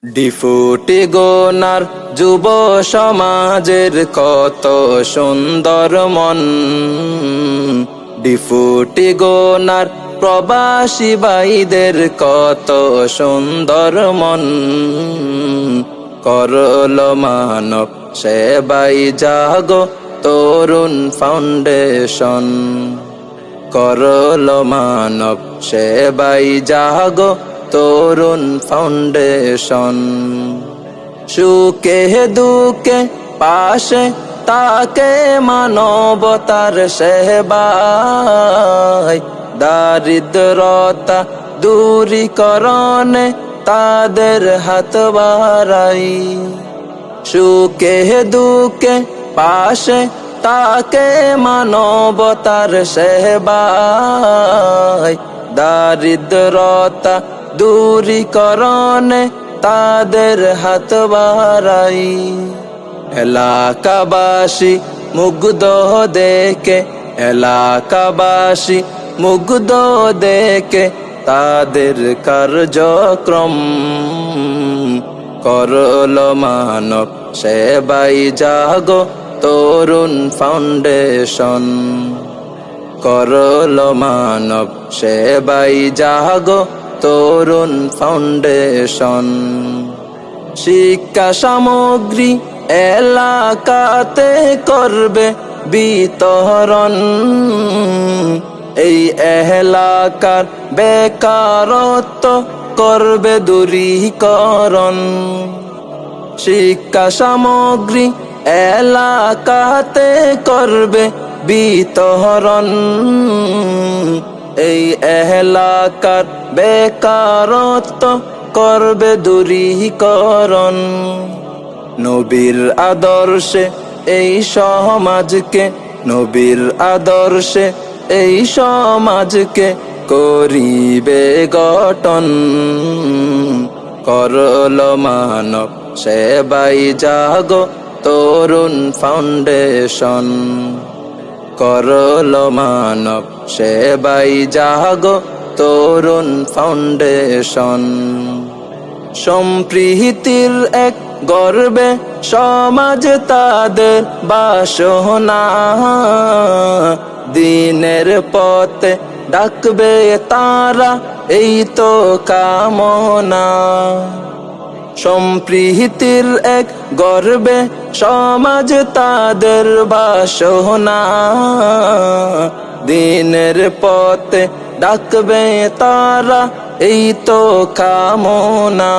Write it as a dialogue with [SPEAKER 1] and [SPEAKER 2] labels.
[SPEAKER 1] ডিফুটি গোনার যুব সমাজের কত সুন্দর মন, ডিফুটি গোনার প্রবাসী ভাইদের কত সুন্দর মন। করল মানব সেবাই জাগো তরুণ ফাউন্ডেশন, করল মানব সেবাই জাগো তরুণ ফাউন্ডেশন। সুখে দুঃখে পাশে তাকে মানবতার সেবায়, দারিদ্রতা দূরীকরণে তাদের হাত বাড়াই। সুখে দুঃখে পাশে তাকে মানবতার সেবায়, দারিদ্রতা দূরীকরণে তাদের হাত বাড়াই। এলাকাবাসী মুগ্ধ দেখে, এলাকাবাসী মুগ্ধ দেখে তাদের কার্যক্রম। করল মানব সেবাই জাগো তরুণ ফাউন্ডেশন, করল মানব সেবাই জাগো তরুণ ফাউন্ডেশন। শিক্ষা সামগ্রী এলাকাতে করবে বিতরণ, এই এলাকার বেকারত্ব করবে দূরীকরণ। শিক্ষা সামগ্রী এলাকাতে করবে বিতরণ, এই এলাকার বেকারত্ব করবে দূরীকরণ। নবীর আদর্শে এই সমাজকে, নবীর আদর্শে এই সমাজকে করিবে গঠন। করল মানব সেবাই জাগো তরুণ ফাউন্ডেশন, করল মানব সেবাই জাগো তরুণ ফাউন্ডেশন। সম্প্রীতির এক গর্বে সমাজ তাদের বাসনা, দিনের পথে ডাকবে তারা এই তো কামনা। সম্প্রীতির এক গর্বে সমাজ তাদের বাসনা, দিনের পথে ডাকবে তারা এই তো কামনা।